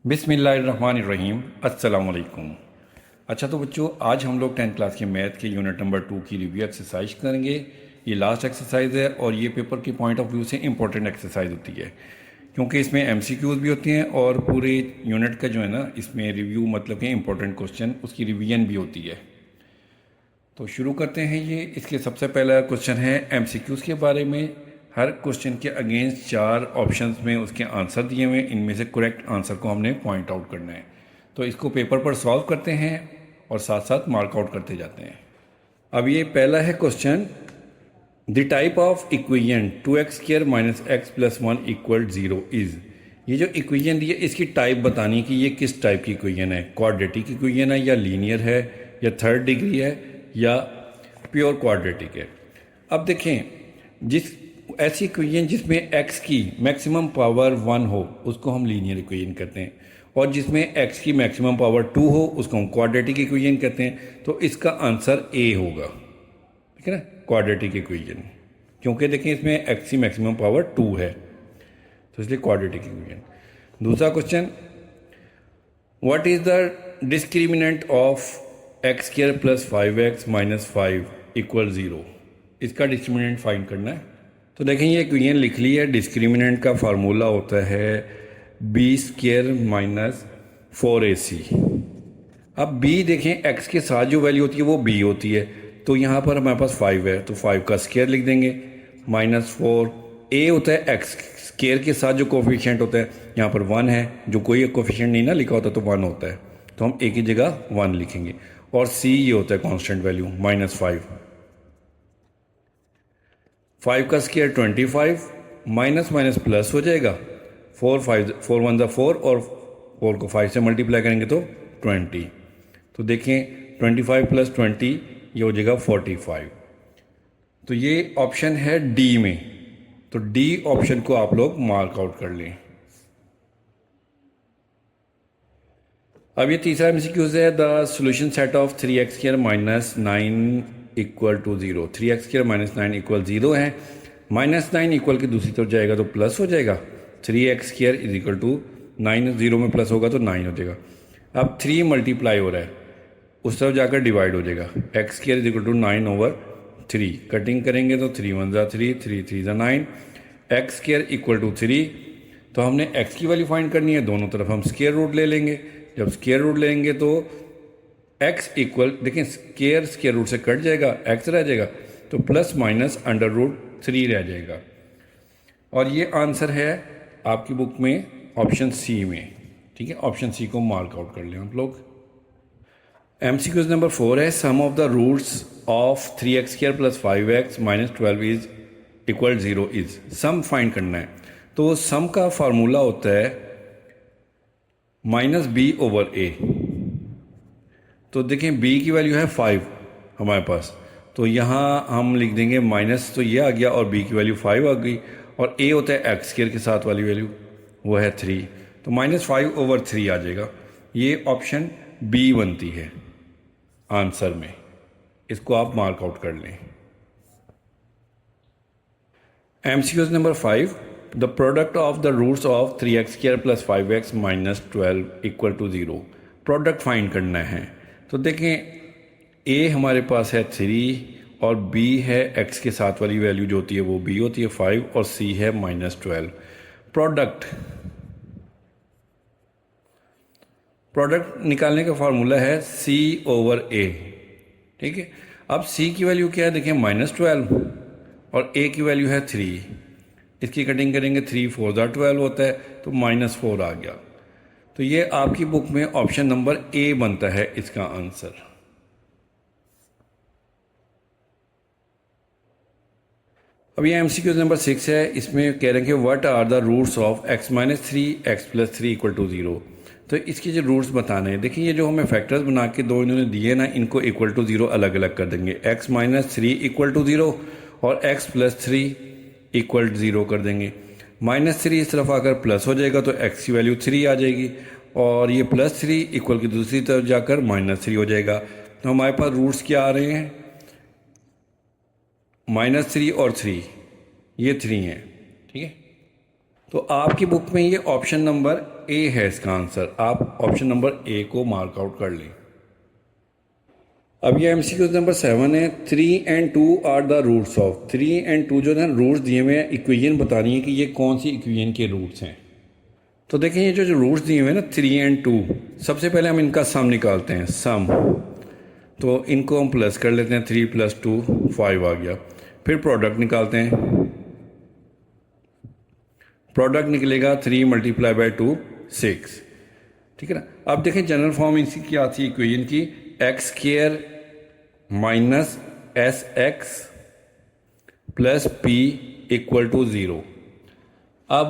बिस्मिल्लाहिर्रहमानिर्रहीम अस्सलाम वालेकुम। अच्छा तो बच्चों, आज हम लोग 10th क्लास के मैथ के यूनिट नंबर 2 की रिव्यू एक्सरसाइज करेंगे। ये लास्ट एक्सरसाइज है और ये पेपर के पॉइंट ऑफ व्यू से इम्पोर्टेंट एक्सरसाइज होती है, क्योंकि इसमें एमसीक्यूज भी होती हैं और पूरे यूनिट का जो है ना, इसमें रिव्यू मतलब कि इम्पोर्टेंट क्वेश्चन उसकी रिवीजन भी होती है। तो शुरू करते हैं। ये इसके सबसे पहला क्वेश्चन है एमसीक्यूज के बारे में। हर क्वेश्चन के अगेंस्ट 4 ऑप्शंस में उसके आंसर दिए हुए हैं, इनमें से करेक्ट आंसर को हमने पॉइंट आउट करना है। तो इसको पेपर पर सॉल्व करते हैं और साथ साथ मार्क आउट करते जाते हैं। अब ये पहला है question, the type of equation 2x² - x + 1 = 0 is. ये जो इक्वेशन दी है इसकी टाइप बतानी है कि ये किस टाइप की इक्वेशन है। क्वाड्रेटिक इक्वेशन है या लीनियर है या थर्ड डिग्री है या प्योर क्वाड्रेटिक है। अब देखें, जिस ऐसी इक्वेशन जिसमें x की मैक्सिमम पावर 1 हो उसको हम लीनियर इक्वेशन कहते हैं, और जिसमें x की मैक्सिमम पावर 2 हो उसको हम क्वाड्रेटिक इक्वेशन कहते हैं। तो इसका आंसर ए होगा, ठीक है ना, क्वाड्रेटिक इक्वेशन, क्योंकि देखें इसमें x की मैक्सिमम पावर 2 है, तो इसलिए क्वाड्रेटिक इक्वेशन। दूसरा question, what is the discriminant of x² + 5x - 5 = 0। इसका डिस्क्रिमिनेंट फाइंड करना है। तो देखें ये इक्वेशन लिख ली है। डिस्क्रिमिनेंट का फार्मूला होता है b² - 4ac। अब b देखें x के साथ जो वैल्यू होती है वो b होती है, तो यहाँ पर हमारे पास 5 है तो 5 का स्क्वायर लिख देंगे -4। a होता है x स्क्वायर के साथ जो कोफिशिएंट होता है, यहाँ पर 1 है, जो कोई कोफिशिएंट नहीं ना लिखा होता तो 1 होता है, तो हम a की जगह 1 लिखेंगे। और c ये होता है कांस्टेंट वैल्यू -5। 5 का स्क्वायर 25, माइनस माइनस प्लस हो जाएगा, 4 1 ज़ा 4 और 4 को 5 से मल्टीप्लाई करेंगे तो 20। तो देखें 25 + 20 ये हो जाएगा 45। तो ये ऑप्शन है डी में, तो डी ऑप्शन को आप लोग मार्क आउट कर लें। अब ये तीसरा एमसीक्यूज है, the solution set of 3x² - 9 = 0। 3x² - 9 = 0 है। -9 इक्वल की दूसरी तरफ जाएगा तो प्लस हो जाएगा। 3x² = 9, 0 में प्लस होगा तो 9 हो जाएगा। अब 3 मल्टीप्लाई हो रहा है, उस तरफ जाकर डिवाइड हो जाएगा। x² = 9/3। कटिंग करेंगे तो 3 1 ज़ा 3, 3 3 ज़ा 9। x² = 3। तो हमने x की वैल्यू फाइंड करनी है, दोनों तरफ हम स्क्वायर रूट ले लेंगे। जब स्क्वायर रूट लेंगे तो x इक्वल, देखें स्क्वायर रूट से कट जाएगा, x रह जाएगा, तो ±√3 रह जाएगा। और ये आंसर है आपकी बुक में ऑप्शन सी में, ठीक है। ऑप्शन सी को मार्क आउट कर लें आप लोग। एमसीक्यूज नंबर 4 है, sum of the roots of 3x² + 5x - 12 = 0 is. Sum find करना है, तो सम का फार्मूला होता है -b/a। तो देखें b की वैल्यू है 5 हमारे पास, तो यहाँ हम लिख देंगे माइनस, तो ये आ गया और b की वैल्यू 5 आ गई, और a होता है x² के साथ वाली वैल्यू, वो है 3, तो -5/3 आ जाएगा। ये ऑप्शन b बनती है आंसर में, इसको आप मार्क आउट कर लें। MCQs number 5, the product of the roots of 3x² + 5x - 12 = 0। Product find करना है। तो देखें a हमारे पास है 3 और b है x के साथ वाली वैल्यू जो होती है वो b होती है 5, और c है -12। प्रोडक्ट निकालने का फार्मूला है c/a, ठीक है। अब c की वैल्यू क्या है, देखें -12, और a की वैल्यू है 3। इसकी कटिंग करेंगे, 3 4 ज़ा 12 होता है, तो -4 आ गया। तो ये आपकी बुक में ऑप्शन नंबर ए बनता है इसका आंसर। अब ये एमसीक्यूज नंबर 6 है, इसमें कह रहे हैं कि what are the roots of x - 3 x + 3 = 0। तो इसके जो रूट्स बताने हैं, देखिए ये जो हमें फैक्टर्स बना के दो इन्होंने दिए ना, इनको = 0 अलग अलग कर देंगे। x - 3 = 0 और x + 3 = 0 कर देंगे। -3 इस तरफ आकर प्लस हो जाएगा तो x की वैल्यू 3 आ जाएगी, और ये +3 इक्वल की दूसरी तरफ जाकर -3 हो जाएगा। तो हमारे पास रूट्स क्या आ रहे हैं, -3 और 3, ये 3 हैं, ठीक है। तो आपकी बुक में ये ऑप्शन नंबर ए है इसका आंसर। आप ऑप्शन नंबर ए को मार्क आउट कर लें। अब ये एमसीक्यू नंबर 7 है। 3 and 2 are the roots of. 3 and 2 जो है रूट्स दिए हुए हैं, इक्वेशन बतानी है कि ये कौन सी इक्वेशन के रूट्स हैं। तो देखें ये जो रूट्स दिए हुए हैं ना 3 and 2, सबसे पहले हम इनका सम निकालते हैं। सम तो इनको हम प्लस कर लेते हैं। 3 + 2 5 आ गया। फिर प्रोडक्ट निकालते हैं। प्रोडक्ट निकलेगा 3 × 2 6। ठीक है ना। अब देखें जनरल फॉर्म इसकी क्या थी इक्वेशन की, x² - sx + p = 0। अब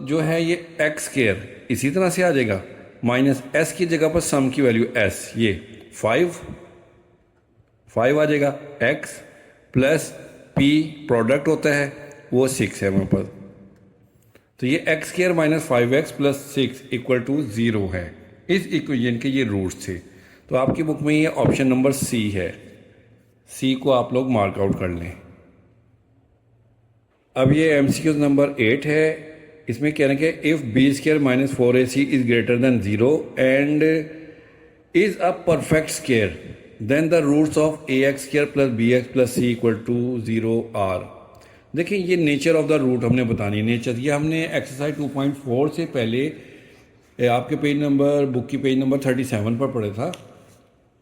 जो है ये x² इसी तरह से आ जाएगा, माइनस s की जगह पर सम की वैल्यू s, ये 5 आ जाएगा। x + p प्रोडक्ट होता है वो 6 है हमारे पास। तो ये x² - 5x + 6 = 0 है। इस इक्वेशन के ये रूट्स थे। तो आपकी बुक में ये ऑप्शन नंबर सी है। सी को आप लोग मार्क आउट कर लें। अब ये एमसीक्यू नंबर 8 है। इसमें कह रहे हैं कि if b² - 4ac is greater than 0 and is a perfect square then the roots of ax² + bx + c = 0 are. देखिए ये नेचर ऑफ द रूट हमने बतानी है। नेचर ये हमने एक्सरसाइज 2.4 से पहले आपके पेज नंबर बुक की पेज नंबर 37 पर पढ़ा था।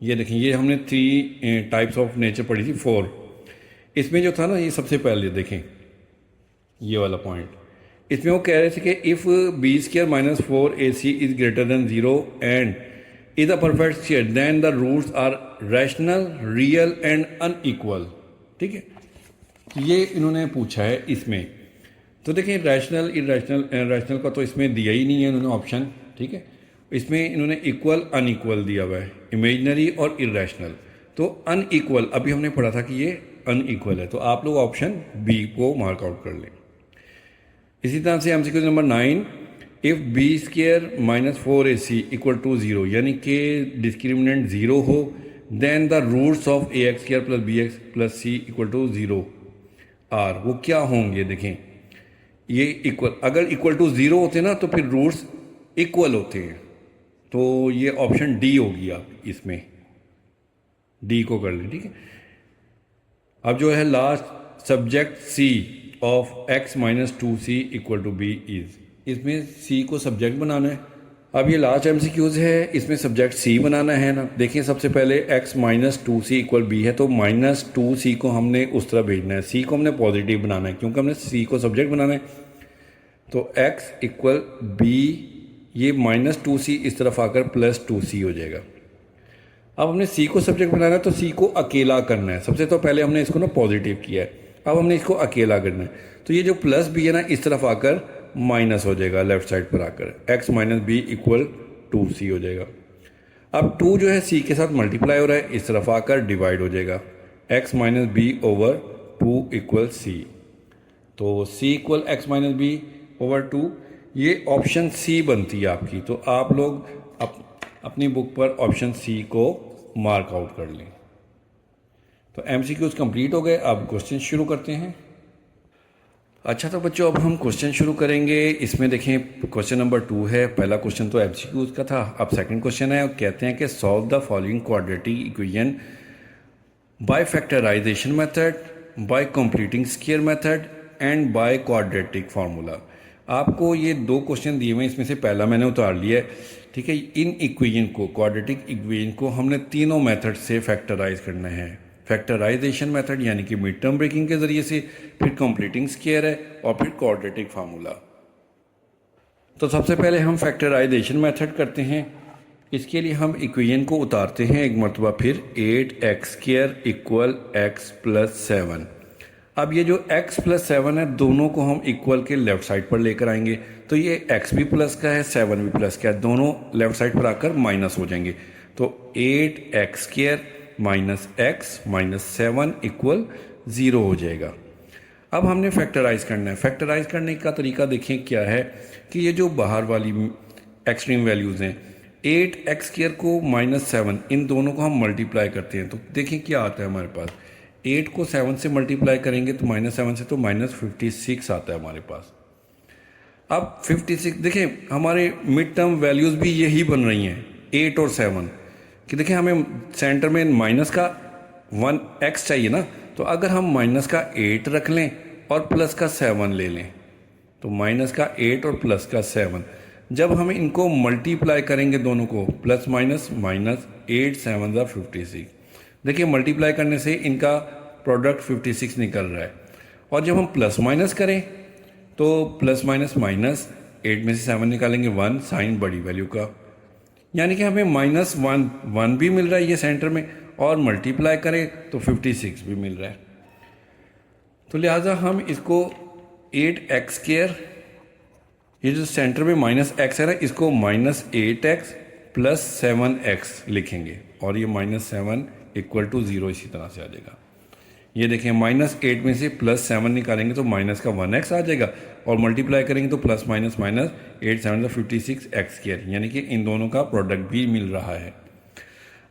ये देखें ये हमने 3 टाइप्स ऑफ नेचर पढ़ी थी 4। इसमें जो था ना ये सबसे पहले देखें ये वाला पॉइंट, इसमें वो कह रहे थे कि if b² - 4ac is greater than 0 and is a perfect square then the roots are rational, real and unequal. ठीक है, ये इन्होंने पूछा है इसमें। तो देखिए रैशनल, इरेशनल, रैशनल का तो इसमें दिया ही नहीं है इन्होंने ऑप्शन। ठीक है, इसमें इन्होंने इक्वल अनइक्वल दिया हुआ है, इमेजनरी और इरेशनल। तो अनइक्वल अभी हमने पढ़ा था कि ये अनइक्वल है। तो आप लोग ऑप्शन बी को मार्क आउट कर लें। इसी तरह से MCQ number 9, if b² - 4ac = 0 यानी कि डिस्क्रिमिनेंट 0 हो then the roots of ax² + bx + c = 0 are. वो क्या होंगे देखें, ये इक्वल, अगर = 0 होते ना तो फिर रूट्स इक्वल होते हैं। तो ये ऑप्शन डी होगी। आप इसमें डी को कर लें। ठीक है, अब जो है last subject C of x - 2c = b is, इसमें सी को सब्जेक्ट बनाना है। अब ये लास्ट एमसीक्यूज है, इसमें सब्जेक्ट सी बनाना है ना। देखिए सबसे पहले x - 2c = b है तो -2c को हमने उस तरह भेजना है, सी को हमने पॉजिटिव बनाना है क्योंकि हमने सी को सब्जेक्ट बनाना है। तो x = b, ये -2c इस तरफ आकर +2c हो जाएगा। अब हमने सी को सब्जेक्ट बनाना है तो सी को अकेला करना है। सबसे तो पहले हमने इसको ना पॉजिटिव किया है, अब हमने इसको अकेला करना है। तो ये जो प्लस बी है ना इस तरफ आकर माइनस हो जाएगा, लेफ्ट साइड पर आकर x - b = 2c हो जाएगा। अब 2 जो है सी के साथ मल्टीप्लाई हो रहा है, इस तरफ आकर डिवाइड हो जाएगा, x - b / 2 = c। तो c = x - b / 2, ये ऑप्शन सी बनती है आपकी। तो आप लोग अपनी बुक पर ऑप्शन सी को मार्क आउट कर लें। तो एमसीक्यूज कंप्लीट हो गए। अब क्वेश्चन शुरू करते हैं। अच्छा तो बच्चों अब हम क्वेश्चन शुरू करेंगे। इसमें देखें क्वेश्चन नंबर 2 है। पहला क्वेश्चन तो एमसीक्यूज का था, अब सेकंड क्वेश्चन है और कहते हैं कि solve the following quadratic equation by factorisation method, by completing square method and by quadratic formula. आपको ये 2 क्वेश्चन दिए हुए हैं, इसमें से पहला मैंने उतार लिया है। ठीक है, इन इक्वेशन को, क्वाड्रेटिक इक्वेशन को हमने तीनों मेथड से फैक्टराइज करना है। फैक्टराइजेशन मेथड यानी कि मिड टर्म ब्रेकिंग के ज़रिए से, फिर कंप्लीटिंग स्क्वायर है और फिर क्वाड्रेटिक फार्मूला। तो सबसे पहले हम फैक्टराइजेशन मेथड करते हैं। इसके लिए हम इक्वेशन को उतारते हैं एक मरतबा फिर। 8x² = x + 7। अब ये जो x + 7 है दोनों को हम इक्वल के लेफ्ट साइड पर लेकर आएंगे। तो ये x भी प्लस का है, 7 भी प्लस का है, दोनों लेफ्ट साइड पर आकर माइनस हो जाएंगे। तो 8x² - x - 7 = 0 हो जाएगा। अब हमने फैक्टराइज करना है। फैक्टराइज करने का तरीका देखें क्या है कि ये जो बाहर वाली एक्सट्रीम वैल्यूज़ हैं 8x² को -7, इन दोनों को हम मल्टीप्लाई करते हैं। तो देखें क्या आता है हमारे पास। 8 को 7 से मल्टीप्लाई करेंगे तो -7 से तो -56 आता है हमारे पास। अब 56 देखें, हमारे मिड टर्म वैल्यूज़ भी यही बन रही हैं 8 और 7 कि देखें हमें सेंटर में माइनस का 1x चाहिए ना, तो अगर हम माइनस का 8 रख लें और प्लस का 7 ले लें, तो माइनस का 8 और प्लस का 7 जब हम इनको मल्टीप्लाई करेंगे दोनों को, प्लस माइनस माइनस 8 7 ज़ा 56, देखिए मल्टीप्लाई करने से इनका प्रोडक्ट 56 निकल रहा है। और जब हम प्लस माइनस करें तो प्लस माइनस माइनस 8 में से 7 निकालेंगे 1, साइन बड़ी वैल्यू का, यानी कि हमें -1 भी मिल रहा है ये सेंटर में, और मल्टीप्लाई करें तो 56 भी मिल रहा है। तो लिहाजा हम इसको 8x², ये जो सेंटर में -x है ना, इसको -8x + 7x लिखेंगे, और ये -7 = 0 इसी तरह से आ जाएगा। ये देखें -8 में से +7 निकालेंगे तो माइनस का 1x आ जाएगा, और मल्टीप्लाई करेंगे तो प्लस माइनस माइनस 8 7 56x², यानी कि इन दोनों का प्रोडक्ट भी मिल रहा है।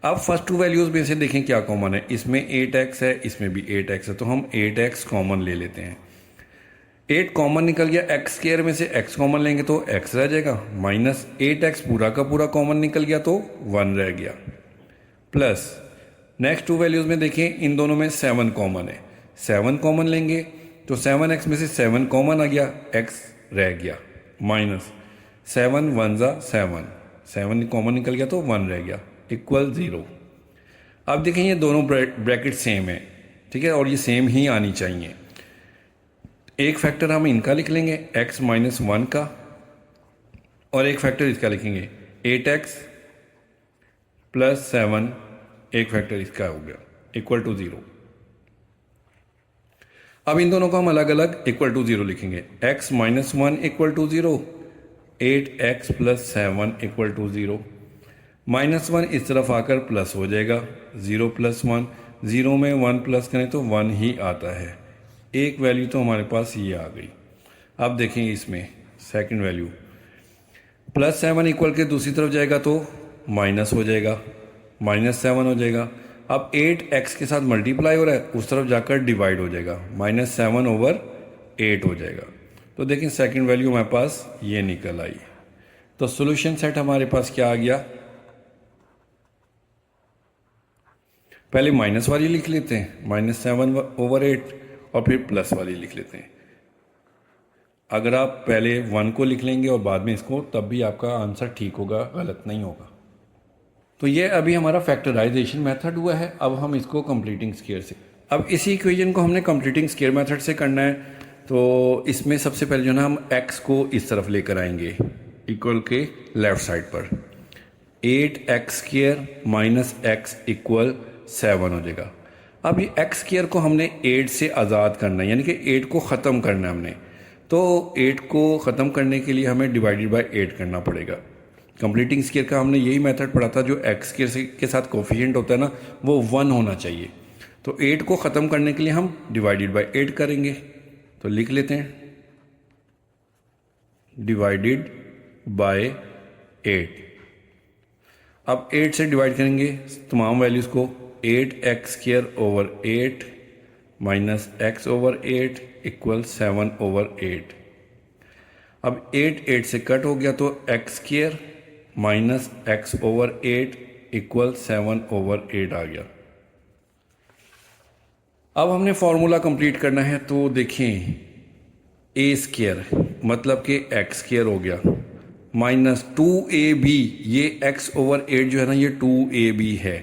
अब फर्स्ट टू वैल्यूज़ में से देखें क्या कॉमन है, इसमें 8x है, इसमें भी 8x है, तो हम 8x कॉमन ले लेते हैं। 8 कॉमन निकल गया, x² में से x कॉमन लेंगे तो x रह जाएगा, -8x पूरा का पूरा कॉमन निकल गया तो 1 रह गया, प्लस नेक्स्ट टू वैल्यूज़ में देखें इन दोनों में 7 कॉमन है, 7 कॉमन लेंगे तो 7x में से 7 कॉमन आ गया, x रह गया, -7 1 ज़ा 7, 7 कॉमन निकल गया तो 1 रह गया, = 0। अब देखें ये दोनों ब्रैकेट सेम है, ठीक है, और ये सेम ही आनी चाहिए। एक फैक्टर हम इनका लिख लेंगे x - 1 का, और एक फैक्टर इसका लिखेंगे 8x + 7, एक फैक्टर इसका हो गया, = 0। अब इन दोनों को हम अलग अलग = 0 लिखेंगे, x - 1 = 0, 8x + 7 = 0, -1 इस तरफ आकर प्लस हो जाएगा, 0 + 1, 0 में 1 प्लस करें तो 1 ही आता है, एक वैल्यू तो हमारे पास ये आ गई। अब देखें इसमें सेकंड वैल्यू, +7 इक्वल के दूसरी तरफ जाएगा तो माइनस हो जाएगा, -7 हो जाएगा। अब 8x के साथ मल्टीप्लाई हो रहा है, उस तरफ जाकर डिवाइड हो जाएगा, -7/8 हो जाएगा। तो देखें सेकंड वैल्यू हमारे पास ये निकल आई। तो सॉल्यूशन सेट हमारे पास क्या आ गया, पहले माइनस वाली लिख लेते हैं -7/8, और फिर प्लस वाली लिख लेते हैं। अगर आप पहले 1 को लिख लेंगे और बाद में इसको, तब भी आपका आंसर ठीक होगा, गलत नहीं होगा। तो ये अभी हमारा फैक्टराइजेशन मेथड हुआ है। अब हम इसको कंप्लीटिंग स्क्वायर से, अब इसी इक्वेशन को हमने कंप्लीटिंग स्क्वायर मेथड से करना है। तो इसमें सबसे पहले जो ना हम x को इस तरफ लेकर आएंगे, इक्वल के लेफ्ट साइड पर, 8x² - x = 7 हो जाएगा। अब ये x² को हमने 8 से आज़ाद करना है, यानी कि 8 को ख़त्म करना है हमने। तो 8 को ख़त्म करने के लिए हमें डिवाइडेड बाय 8 करना पड़ेगा। कंप्लीटिंग स्क्वायर का हमने यही मेथड पढ़ा था, जो x² के साथ कोफिशिएंट होता है ना, वो 1 होना चाहिए। तो 8 को ख़त्म करने के लिए हम डिवाइडेड बाय 8 करेंगे, तो लिख लेते हैं डिवाइडेड बाय 8। अब 8 से डिवाइड करेंगे तमाम वैल्यूज़ को, 8x² / 8 - x/8 = 7/8। अब 8 से कट हो गया तो x² - x/8 = 7/8 आ गया। अब हमने फॉर्मूला कंप्लीट करना है, तो देखें a² मतलब कि x² हो गया, -2ab, ये x/8 जो है ना, ये 2ab है,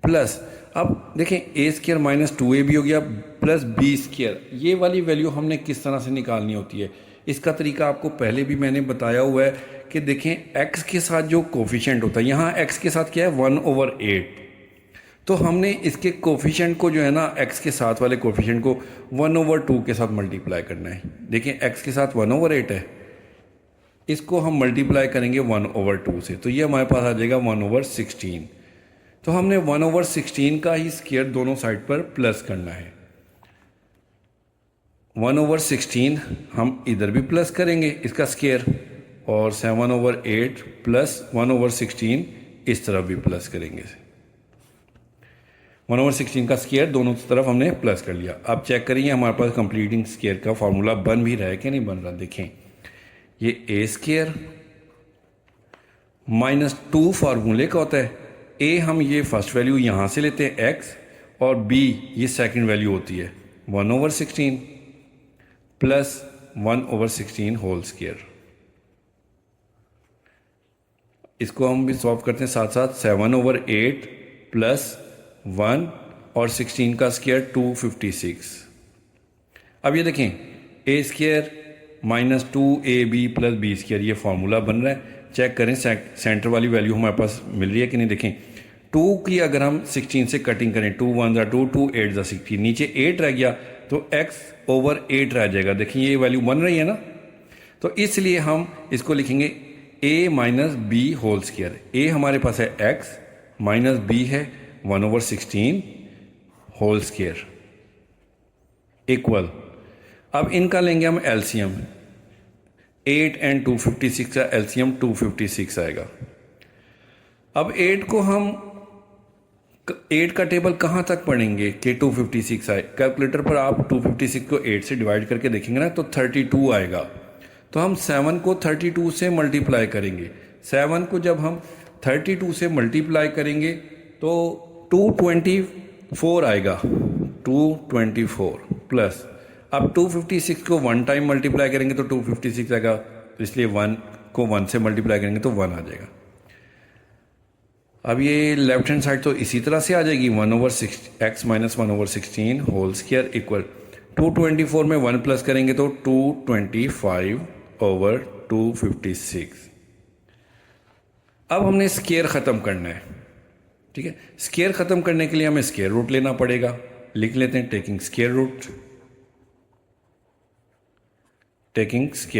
प्लस अब देखें a² - 2ab हो गया, प्लस b²। ये वाली वैल्यू हमने किस तरह से निकालनी होती है, इसका तरीका आपको पहले भी मैंने बताया हुआ है कि देखें x के साथ जो कोफिशिएंट होता है, यहाँ x के साथ क्या है 1/8, तो हमने इसके कोफिशिएंट को जो है ना, x के साथ वाले कोफिशिएंट को 1/2 के साथ मल्टीप्लाई करना है। देखें x के साथ 1/8 है, इसको हम मल्टीप्लाई करेंगे 1/2 से, तो ये हमारे पास आ जाएगा 1/16। तो हमने 1/16 का ही स्क्वायर दोनों साइड पर प्लस करना है। 1/16 हम इधर भी प्लस करेंगे इसका स्क्वायर, और 7/8 प्लस 1/16 इस तरफ भी प्लस करेंगे। 1/16 का स्क्वायर दोनों तरफ हमने प्लस कर लिया। अब चेक करिए हमारे पास कंप्लीटिंग स्क्वायर का फॉर्मूला बन भी रहा है कि नहीं बन रहा। देखें ये ए स्केयर माइनस 2 फार्मूले का होता है। ए हम ये फर्स्ट वैल्यू यहाँ से लेते हैं एक्स, और बी ये सेकंड वैल्यू होती है 1/16 प्लस 1/16 होल स्केयर। इसको हम भी सॉल्व करते हैं साथ साथ। 7/8 प्लस 1 और 16 का स्केयर 256। अब ये देखें a square minus 2ab plus b square, ये फार्मूला बन रहा है। चेक करें सेंटर वाली वैल्यू हमारे पास मिल रही है कि नहीं। देखें 2 की अगर हम 16 से कटिंग करें, 2 1 2, 2 8 16, नीचे 8 रह गया तो x/8 रह जाएगा। देखिए ये वैल्यू बन रही है ना, तो इसलिए हम इसको लिखेंगे a minus b whole square. a हमारे पास है x माइनस b है 1/16 होल स्केयर इक्वल। अब इनका लेंगे हम एलसीएम। 8 और 256 का एलसीएम 256 आएगा। अब 8 को हम 8 का टेबल कहाँ तक पढ़ेंगे कि 256 आए। कैलकुलेटर पर आप 256 को 8 से डिवाइड करके देखेंगे ना तो 32 आएगा। तो हम 7 को 32 से मल्टीप्लाई करेंगे। 7 को जब हम 32 से मल्टीप्लाई करेंगे तो 224 आएगा। 224 प्लस अब 256 को 1 टाइम मल्टीप्लाई करेंगे तो 256 आएगा, इसलिए 1 को 1 से मल्टीप्लाई करेंगे तो 1 आ जाएगा। अब ये लेफ्ट हैंड साइड तो इसी तरह से आ जाएगी 1/6 माइनस 1/16 होल स्केयर इक्वल 224 में 1 प्लस करेंगे तो 225/256। अब हमने स्केयर ख़त्म करना है, ठीक है। स्केयर ख़त्म करने के लिए हमें स्केयर रूट लेना पड़ेगा। लिख लेते हैं taking square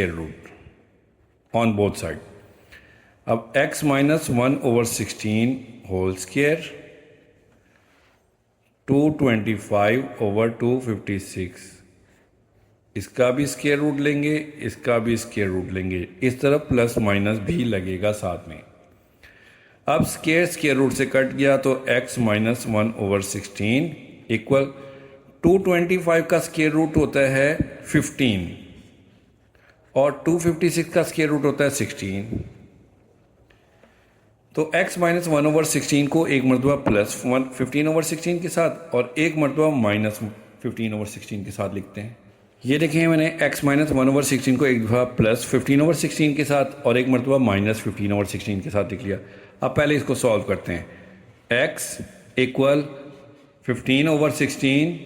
root on both side. अब x माइनस 1/16 होल स्केयर 225/256, इसका भी स्केयर रूट लेंगे, इसका भी स्केयर रूट लेंगे। इस तरफ प्लस माइनस भी लगेगा साथ में। अब स्केयर रूट से कट गया तो x माइनस 1/16 इक्वल 225 का स्केयर रूट होता है 15 और 256 का स्केयर रूट होता है 16। तो x माइनस 1/16 को एक मरतबा प्लस 15/16 के साथ और एक मरतबा माइनस 15/16 के साथ लिखते हैं। ये देखें मैंने x माइनस 1/16 को एक दफ़ा प्लस 15/16 के साथ और एक मरतबा माइनस 15/16 के साथ लिख लिया। अब पहले इसको सॉल्व करते हैं। x इक्वल 15/16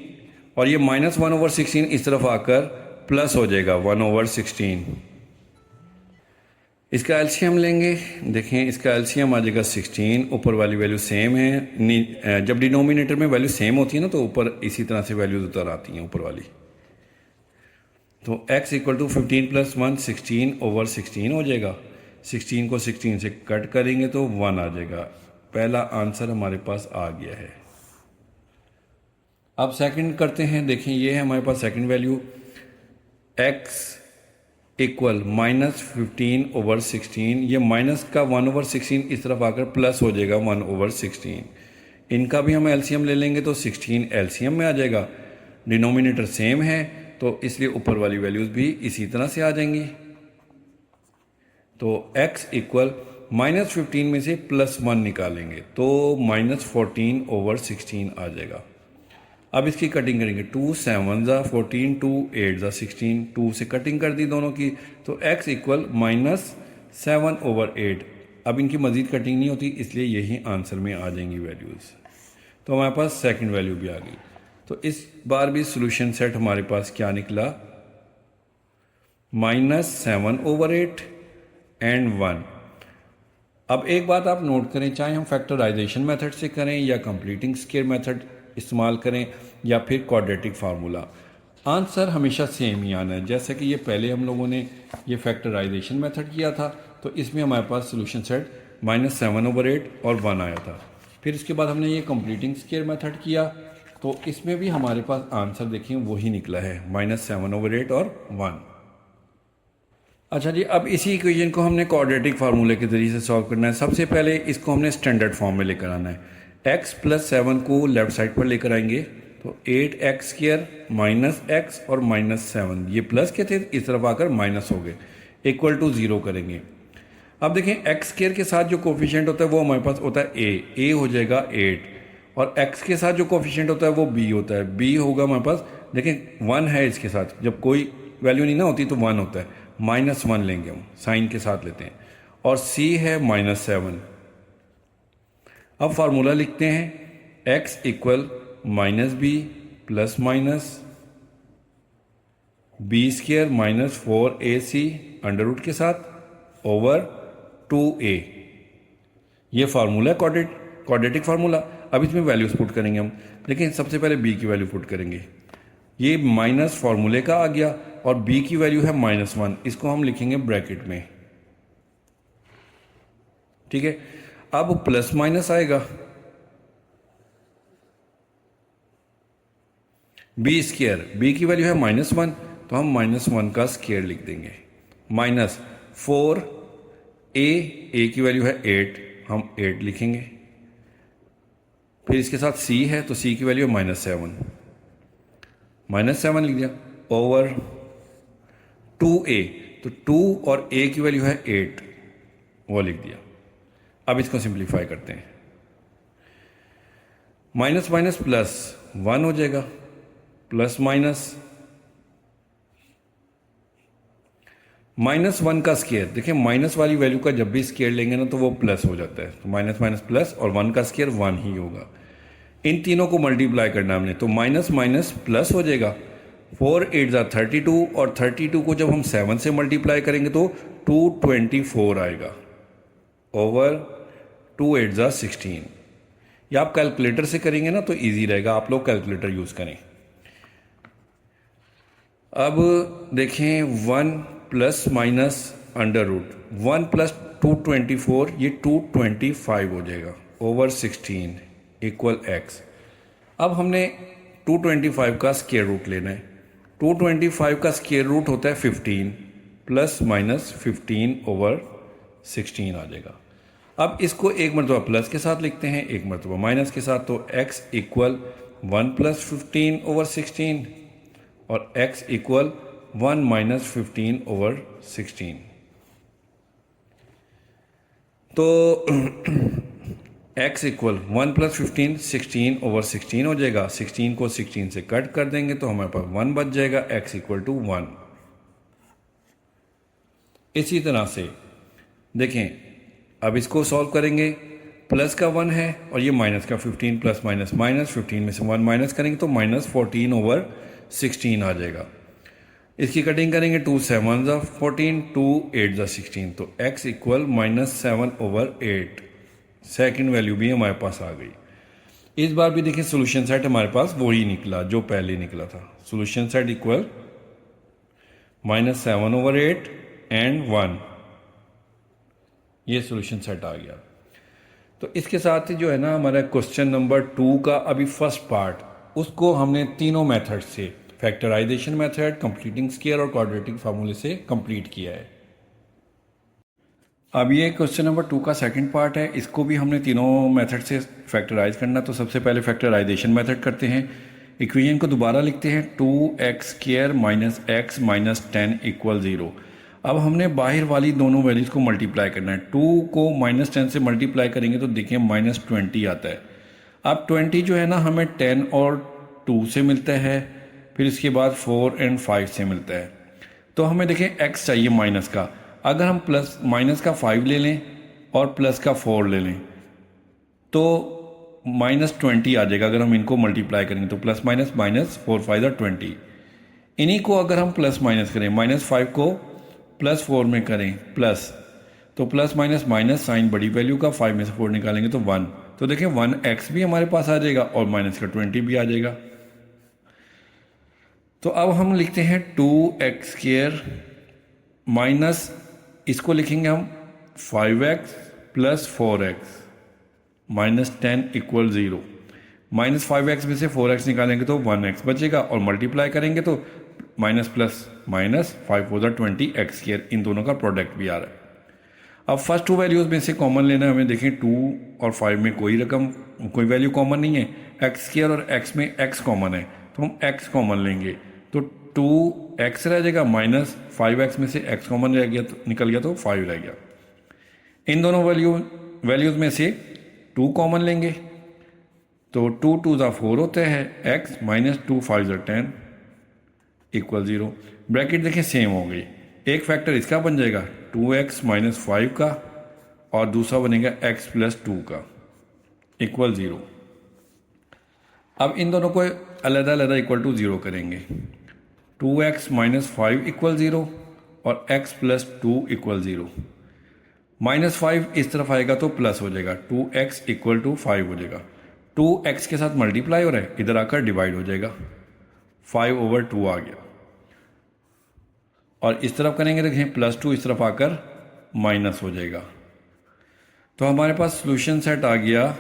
और ये माइनस 1/16 इस तरफ आकर प्लस हो जाएगा 1/16। इसका एलसीएम लेंगे। देखें इसका एलसीएम आ जाएगा 16। ऊपर वाली वैल्यू सेम है। जब डिनोमिनेटर में वैल्यू सेम होती है ना तो ऊपर इसी तरह से वैल्यूज उतर आती हैं ऊपर वाली। तो x इक्वल टू 15 प्लस 1 16/16 हो जाएगा। 16 को 16 से कट करेंगे तो 1 आ जाएगा। पहला आंसर हमारे पास आ गया है। अब सेकंड करते हैं। देखें ये है हमारे पास second value x equal minus 15/16। ये माइनस का 1/16 इस तरफ आकर प्लस हो जाएगा 1/16। इनका भी हम एलसीएम ले लेंगे तो 16 एलसीएम में आ जाएगा। डिनोमिनेटर सेम है तो इसलिए ऊपर वाली वैल्यूज भी इसी तरह से आ जाएंगी। तो x इक्वल माइनस 15 में से प्लस 1 निकालेंगे तो माइनस 14/16 आ जाएगा। अब इसकी कटिंग करेंगे। 2 7 14, 2 8 16, 2 से कटिंग कर दी दोनों की तो x इक्वल माइनस 7/8। अब इनकी मज़ीद कटिंग नहीं होती इसलिए यही आंसर में आ जाएंगी वैल्यूज़। तो हमारे पास सेकंड वैल्यू भी आ गई। तो इस बार भी सॉल्यूशन सेट हमारे पास क्या निकला, माइनस 7/8 एंड 1। अब एक बात आप नोट करें, चाहे हम फैक्टराइजेशन मेथड से करें या कंप्लीटिंग स्केयर मेथड इस्तेमाल करें या फिर क्वाड्रेटिक फार्मूला, आंसर हमेशा सेम ही आना है। जैसे कि ये पहले हम लोगों ने ये फैक्टराइजेशन मेथड किया था तो इसमें हमारे पास सॉल्यूशन सेट माइनस 7/8 और 1 आया था। फिर इसके बाद हमने ये कंप्लीटिंग स्केयर मेथड किया तो इसमें भी हमारे पास आंसर देखें वही निकला है, माइनस 7/8 और 1। अच्छा जी, अब इसी इक्वेशन को हमने क्वाड्रेटिक फार्मूले के ज़रिए से सॉल्व करना है। सबसे पहले इसको हमने स्टैंडर्ड फॉर्म में लेकर आना है। x प्लस 7 को लेफ्ट साइड पर लेकर आएंगे तो 8x स्क्वायर माइनस x और माइनस 7, ये प्लस के थे इस तरफ आकर माइनस हो गए। इक्वल टू 0 करेंगे। अब देखें एक्स स्क्वायर के साथ जो कोफिशिएंट होता है वो हमारे पास होता है ए हो जाएगा 8, और एक्स के साथ जो कोफिशिएंट होता है वो बी होता है, बी होगा हमारे पास, देखें 1 है इसके साथ, जब कोई वैल्यू नहीं ना होती तो 1 होता है, -1 लेंगे हम, साइन के साथ लेते हैं, और सी है -7। अब फार्मूला लिखते हैं x equal -b plus minus b² -4ac under root के साथ ओवर 2a। ये फार्मूला है क्वाड्रेटिक फार्मूला। अब इसमें वैल्यूज पुट करेंगे हम, लेकिन सबसे पहले b की वैल्यू पुट करेंगे। ये माइनस फार्मूले का आ गया और b की वैल्यू है -1, इसको हम लिखेंगे ब्रैकेट में, ठीक है। अब प्लस माइनस आएगा, b² की वैल्यू है -1, तो हम -1 का स्क्वायर लिख देंगे, -4 a की वैल्यू है 8, हम 8 लिखेंगे। फिर इसके साथ c है तो c की वैल्यू है -7 लिख दिया, ओवर 2a, तो 2 और a की वैल्यू है 8, वो लिख दिया। अब इसको सिंप्लीफाई करते हैं, माइनस माइनस प्लस 1 हो जाएगा, प्लस -1 का स्क्वायर, देखिए माइनस वाली वैल्यू का जब भी स्क्वायर लेंगे ना तो वो प्लस हो जाता है, तो माइनस प्लस, और 1 का स्क्वायर 1 ही होगा। इन तीनों को मल्टीप्लाई करना हमने, तो माइनस माइनस प्लस हो जाएगा, 4 8 32, और 32 को जब हम 7 से मल्टीप्लाई करेंगे तो 224 आएगा, ओवर 2 8 16। या आप कैलकुलेटर से करेंगे ना तो इजी रहेगा, आप लोग कैलकुलेटर यूज़ करें। अब देखें 1 plus minus under root, 1 plus 224, ये 225 हो जाएगा, ओवर 16 इक्वल x। अब हमने 225 का स्क्वायर रूट लेना है, 225 का स्क्वायर रूट होता है 15, प्लस माइनस 15 ओवर 16 आ जाएगा। अब इसको एक मरतबा प्लस के साथ लिखते हैं, एक मरतबा माइनस के साथ, तो x इक्वल 1 प्लस 15 ओवर 16, और x इक्वल 1 माइनस 15 ओवर 16। तो x इक्वल 1 प्लस 15 16 ओवर 16 हो जाएगा, 16 को 16 से कट कर देंगे तो हमारे पास 1 बच जाएगा, x इक्वल टू 1। इसी तरह से देखें, अब इसको सॉल्व करेंगे, प्लस का 1 है और ये माइनस का 15, प्लस माइनस माइनस, 15 में से 1 माइनस करेंगे तो -14 ओवर 16 आ जाएगा। इसकी कटिंग करेंगे, 2 7 14, 2 8 16, तो x equal -7 over 8। Second value भी हमारे पास आ गई। इस बार भी देखिए सोल्यूशन सेट हमारे पास वही निकला जो पहले निकला था, solution set equal -7 over 8 and 1, ये सोल्यूशन सेट आ गया। तो इसके साथ ही जो है ना हमारा क्वेश्चन नंबर 2 का अभी फर्स्ट पार्ट, उसको हमने तीनों मेथड से, फैक्टराइजेशन मेथड, कंप्लीटिंग स्क्वायर और क्वाड्रेटिक फार्मूले से कंप्लीट किया है। अब ये क्वेश्चन नंबर 2 का सेकंड पार्ट है, इसको भी हमने तीनों मेथड से फैक्टराइज करना। तो सबसे पहले फैक्टराइजेशन मेथड करते हैं, इक्वेशन को दोबारा लिखते हैं, 2x² - x - 10 = 0। अब हमने बाहर वाली दोनों वैल्यूज़ को मल्टीप्लाई करना है, 2 को -10 से मल्टीप्लाई करेंगे तो देखिए -20 आता है। अब 20 जो है ना हमें 10 और 2 से मिलता है, फिर इसके बाद 4 और 5 से मिलता है। तो हमें देखें x चाहिए माइनस का, अगर हम माइनस का 5 ले लें और प्लस का 4 ले लें तो -20 आ जाएगा। अगर हम इनको मल्टीप्लाई करेंगे तो प्लस माइनस माइनस, 4 5 20। इन्हीं को अगर हम प्लस माइनस करें, -5 को +4 में करें प्लस, तो प्लस माइनस माइनस, साइन बड़ी वैल्यू का, 5 में से 4 निकालेंगे तो 1, तो देखें 1x भी हमारे पास आ जाएगा और माइनस का 20 भी आ जाएगा। तो अब हम लिखते हैं 2x² माइनस, इसको लिखेंगे हम 5x + 4x -10 = 0। -5x में से 4x निकालेंगे तो 1x बचेगा, और मल्टीप्लाई करेंगे तो माइनस प्लस माइनस, 5 4 20 x², इन दोनों का प्रोडक्ट भी आ रहा है। अब फर्स्ट 2 वैल्यूज़ में से कॉमन लेना है हमें, देखें 2 और 5 में कोई वैल्यू कॉमन नहीं है, x² और x में x कॉमन है तो हम x कॉमन लेंगे, तो 2x रह जाएगा, माइनस 5x में से x कॉमन रह गया, तो निकल गया, तो 5 रह गया। इन दोनों वैल्यूज़ में से 2 कॉमन लेंगे, तो 2 2 ज़ा 4 होता है, x माइनस 2 5 ज़ा 10 इक्वल 0। ब्रैकेट देखें सेम हो गई, एक फैक्टर इसका बन जाएगा 2x माइनस 5 का, और दूसरा बनेगा x प्लस 2 का इक्वल 0। अब इन दोनों को अलग अलग इक्वल टू 0 करेंगे, 2x माइनस 5 इक्वल 0 और x प्लस 2 इक्वल 0। माइनस 5 इस तरफ आएगा तो प्लस हो जाएगा, 2x इक्वल टू 5 हो जाएगा। 2x के साथ मल्टीप्लाई हो रहा है, इधर आकर डिवाइड हो जाएगा, 5/2 आ गया। और इस तरफ करेंगे देखें प्लस 2 इस तरफ आकर माइनस हो जाएगा। तो हमारे पास सॉल्यूशन सेट आ गया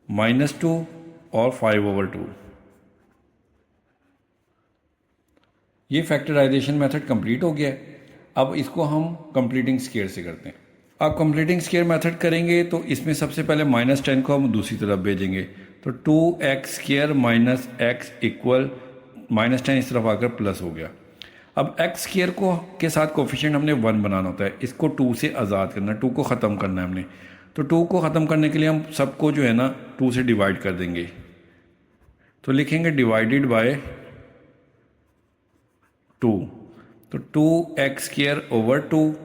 -2 और 5/2। ये फैक्टराइजेशन मेथड कंप्लीट हो गया है। अब इसको हम कंप्लीटिंग स्क्वायर से करते हैं। अब कंप्लीटिंग स्क्वायर मेथड करेंगे तो इसमें सबसे पहले -10 को हम दूसरी तरफ भेजेंगे, तो 2x² माइनस x इक्वल -10 इस तरफ आकर प्लस हो गया। अब x² को के साथ कोफिशिएंट हमने 1 बनाना होता है, इसको 2 से आज़ाद करना है, 2 को ख़त्म करना है हमने। तो 2 को ख़त्म करने के लिए हम सबको जो है ना 2 से डिवाइड कर देंगे, तो लिखेंगे डिवाइडेड बाय 2, तो 2x²/2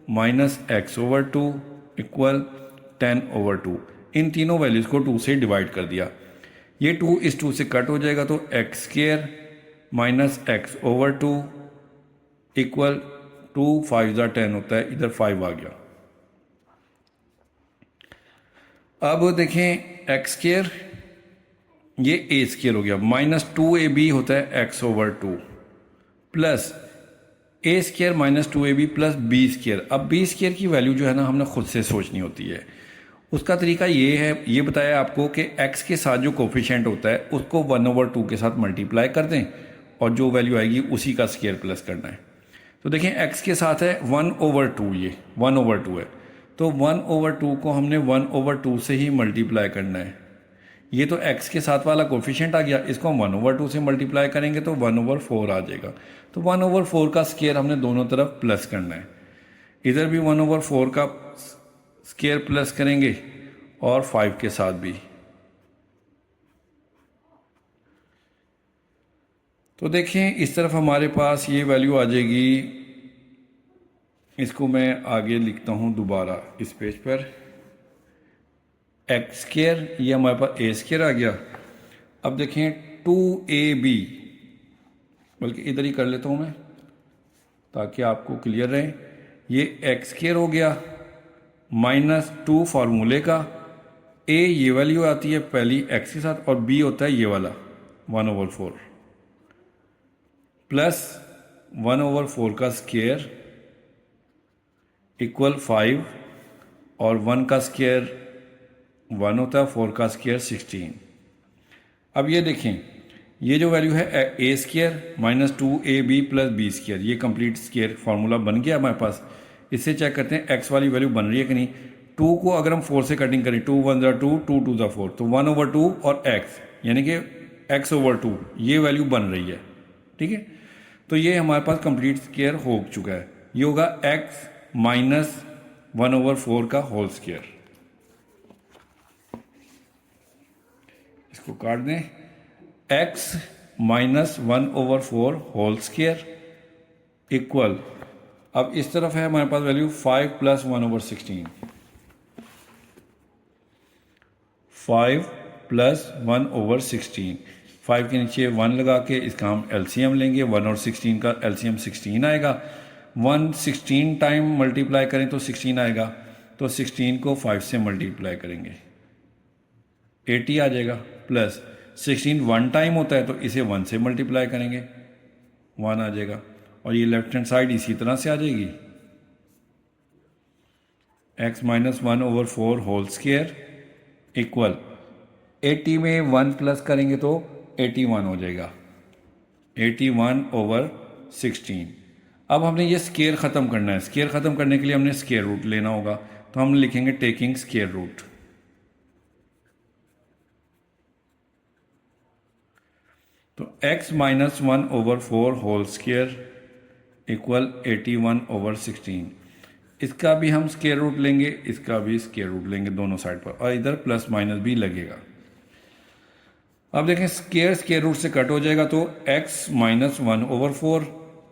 माइनस x/2 इक्वल 10/2। इन तीनों वैल्यूज़ को 2 से डिवाइड कर दिया, ये 2 इस 2 से कट हो जाएगा, तो x² माइनस x/2 इक्वल 2 5 ज़ा 10 होता है, इधर 5 आ गया। अब देखें x² ये a² हो गया, -2ab होता है x/2 plus a² minus 2ab plus b²। अब b² की वैल्यू जो है ना हमने खुद से सोचनी होती है। उसका तरीका ये है, ये बताया आपको कि x के साथ जो कोफिशिएंट होता है उसको 1/2 के साथ मल्टीप्लाई कर दें और जो वैल्यू आएगी उसी का स्क्वायर प्लस करना है। तो देखें x के साथ है 1/2, ये 1/2 है, तो 1/2 को हमने 1/2 से ही मल्टीप्लाई करना है। ये तो x के साथ वाला कोफिशिएंट आ गया, इसको हम 1/2 से मल्टीप्लाई करेंगे तो 1/4 आ जाएगा। तो 1/4 का स्क्वायर हमने दोनों तरफ प्लस करना है, इधर भी 1/4 का स्क्वायर प्लस करेंगे और 5 के साथ भी। तो देखें इस तरफ हमारे पास ये वैल्यू आ जाएगी, इसको मैं आगे लिखता हूँ दोबारा इस पेज पर, x², ये हमारे पास a² आ गया। अब देखें 2ab, बल्कि इधर ही कर लेता हूँ मैं ताकि आपको क्लियर रहे, ये x² हो गया -2 फार्मूले का, a ये वैल्यू आती है पहली x के साथ और b होता है ये वाला 1/4 प्लस 1/4 का स्क्वायर इक्वल 5 और 1 का स्क्वायर 1 होता है, 4 का स्क्वायर 16। अब ये देखें ये जो वैल्यू है a² minus 2ab plus b², ये कंप्लीट स्क्वायर फार्मूला बन गया हमारे पास। इससे चेक करते हैं x वाली वैल्यू बन रही है कि नहीं। 2 को अगर हम 4 से कटिंग करें, 2 1 ज़ा 2, 2 2 ज़ा 4, तो 1/2 और x यानी कि x/2 ये वैल्यू बन रही है, ठीक है। तो ये हमारे पास कंप्लीट स्क्वायर हो चुका है, ये होगा x माइनस 1/4 का होल स्क्वायर। इसको काट दें, x minus 1/4 whole square equal, अब इस तरफ है हमारे पास वैल्यू 5 प्लस 1/16, 5 प्लस 1/16, 5 के नीचे 1 लगा के इसका हम एलसीएम लेंगे, 1 और 16 का एलसीएम 16 आएगा। 1 16 टाइम मल्टीप्लाई करें तो 16 आएगा, तो 16 को 5 से मल्टीप्लाई करेंगे 80 आ जाएगा, प्लस 16 1 टाइम होता है तो इसे 1 से मल्टीप्लाई करेंगे 1 आ जाएगा, और ये लेफ्ट हैंड साइड इसी तरह से आ जाएगी, x minus 1/4 whole square equal 80 में 1 प्लस करेंगे तो 81 हो जाएगा, 81/16। अब हमने ये स्क्वायर ख़त्म करना है, स्क्वायर ख़त्म करने के लिए हमने स्क्वायर रूट लेना होगा, तो हम लिखेंगे टेकिंग स्क्वायर रूट। तो x minus 1/4 whole square equal 81/16। इसका भी हम स्क्वायर रूट लेंगे, इसका भी स्क्वायर रूट लेंगे दोनों साइड पर, और इधर प्लस माइनस भी लगेगा। अब देखें स्क्वायर रूट से कट हो जाएगा, तो x minus 1/4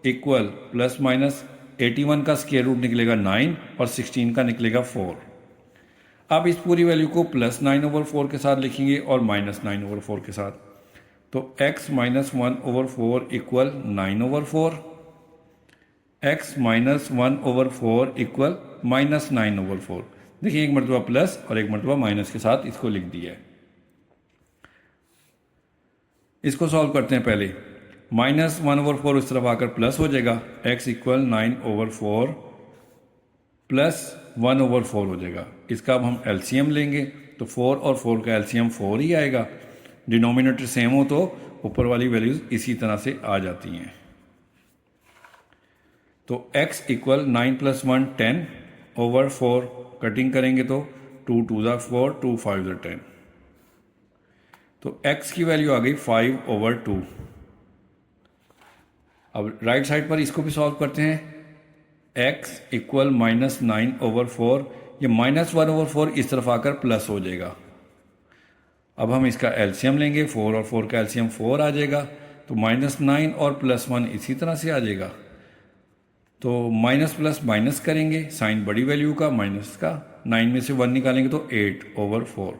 equal plus minus 81 का स्क्वायर रूट निकलेगा 9 और 16 का निकलेगा 4। अब इस पूरी वैल्यू को प्लस 9/4 के साथ लिखेंगे और माइनस 9/4 के साथ, तो x minus 1/4 equal 9/4, x minus 1/4 equal minus 9/4। देखिए एक मरतबा प्लस और एक मरतबा माइनस के साथ इसको लिख दिया है। इसको सॉल्व करते हैं। पहले माइनस 1/4 इस तरफ आकर प्लस हो जाएगा, x इक्वल 9/4 प्लस 1/4 हो जाएगा। इसका अब हम एलसीएम लेंगे, तो 4 और 4 का एलसीएम 4 ही आएगा। डिनोमिनेटर सेम हो तो ऊपर वाली वैल्यूज इसी तरह से आ जाती हैं। तो x इक्वल 9 + 1 10/4, कटिंग करेंगे तो 2 × 2 = 4, 2 × 5 = 10। तो x की वैल्यू आ गई 5/2। अब राइट साइड पर इसको भी सॉल्व करते हैं। x इक्वल माइनस 9/4, ये माइनस 1/4 इस तरफ आकर प्लस हो जाएगा। अब हम इसका एलसीएम लेंगे, 4 और 4 का एलसीएम 4 आ जाएगा, तो माइनस 9 और प्लस 1 इसी तरह से आ जाएगा। तो माइनस प्लस माइनस करेंगे, साइन बड़ी वैल्यू का माइनस का, 9 में से 1 निकालेंगे तो 8/4,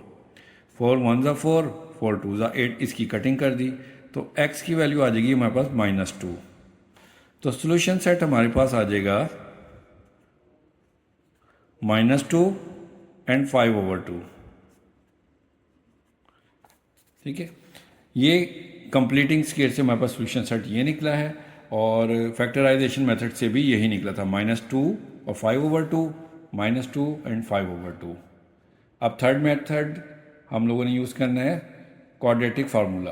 4 × 1 = 4, 4 × 2 = 8, इसकी कटिंग कर दी, तो x की वैल्यू आ जाएगी हमारे पास -2। तो सोल्यूशन सेट हमारे पास आ जाएगा -2 एंड 5/2। ठीक है, ये कंप्लीटिंग स्क्वायर से हमारे पास सोल्यूशन सेट ये निकला है, और फैक्टराइजेशन मेथड से भी यही निकला था, -2 और 5/2, -2 एंड 5/2। अब थर्ड मेथड हम लोगों ने यूज़ करना है क्वाड्रेटिक फार्मूला।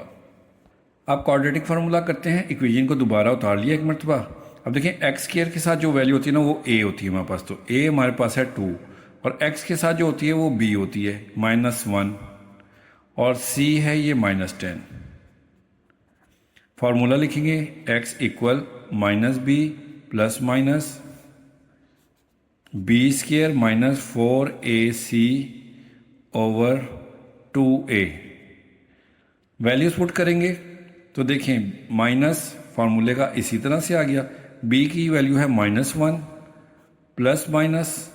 अब क्वाड्रेटिक फार्मूला करते हैं, इक्वेशन को दोबारा उतार लिया एक मरतबा। अब देखिए एक्स स्क्वायर के साथ जो वैल्यू होती है ना वो a होती है हमारे पास, तो a हमारे पास है 2, और x के साथ जो होती है वो b होती है -1, और c है ये -10। फार्मूला लिखेंगे x equal -b plus minus b² -4ac over 2a। Values put करेंगे तो देखें माइनस फार्मूले का इसी तरह से आ गया, b की वैल्यू है -1 प्लस माइनस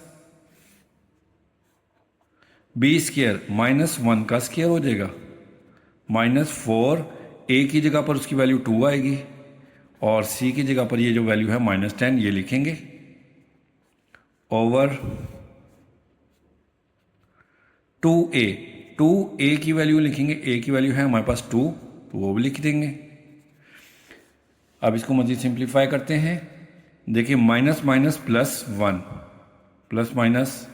b² -1 का स्क्वायर हो जाएगा, -4, a की जगह पर उसकी वैल्यू 2 आएगी, और c की जगह पर ये जो वैल्यू है -10 ये लिखेंगे, ओवर 2a। 2a की वैल्यू लिखेंगे, a की वैल्यू है हमारे पास 2, तो वो भी लिख देंगे। अब इसको मज़ीद सिंप्लीफाई करते हैं। देखिए माइनस माइनस +1 प्लस माइनस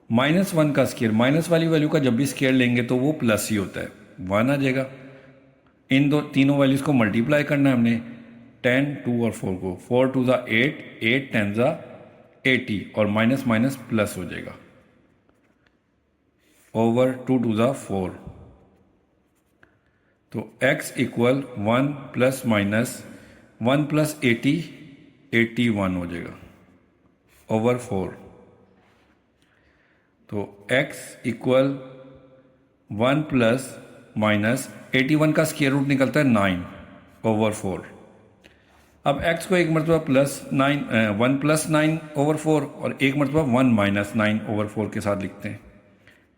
-1 का स्क्वायर, माइनस वाली वैल्यू का जब भी स्क्वायर लेंगे तो वो प्लस ही होता है, 1 आ जाएगा। इन तीनों वैल्यूज़ को मल्टीप्लाई करना है हमने, 10, 2 और 4 को, 4 × 2 = 8, 8 × 10 = 80, और माइनस माइनस प्लस हो जाएगा, ओवर 2 × 2 = 4। तो x इक्वल 1 प्लस माइनस 1 + 80, 81 हो जाएगा, ओवर 4। तो x इक्वल 1 प्लस माइनस 81 का स्क्वायर रूट निकलता है 9, ओवर 4। अब x को एक मरतबा +1 + 9/4 और एक मरतबा 1 - 9/4 के साथ लिखते हैं।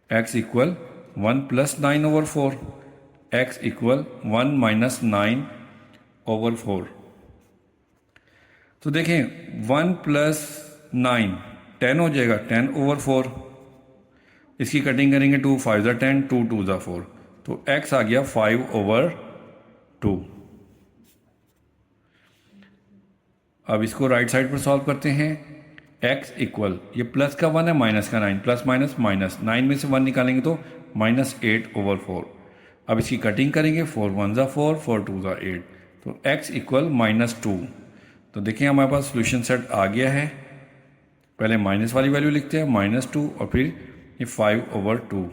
x equal 1 + 9/4, x equal 1 - 9/4। तो देखें 1 + 9 10 हो जाएगा, 10/4। इसकी कटिंग करेंगे, 2 × 5 = 10, 2 × 2 = 4, तो x आ गया 5/2। अब इसको राइट साइड पर सॉल्व करते हैं। x इक्वल, ये प्लस का 1 है माइनस का 9, प्लस माइनस माइनस, 9 में से 1 निकालेंगे तो -8/4। अब इसकी कटिंग करेंगे, 4 × 1 = 4, 4 × 2 = 8, तो x इक्वल -2। तो देखिए हमारे पास सोल्यूशन सेट आ गया है। पहले माइनस वाली वैल्यू लिखते हैं, -2, और फिर ये 5/2।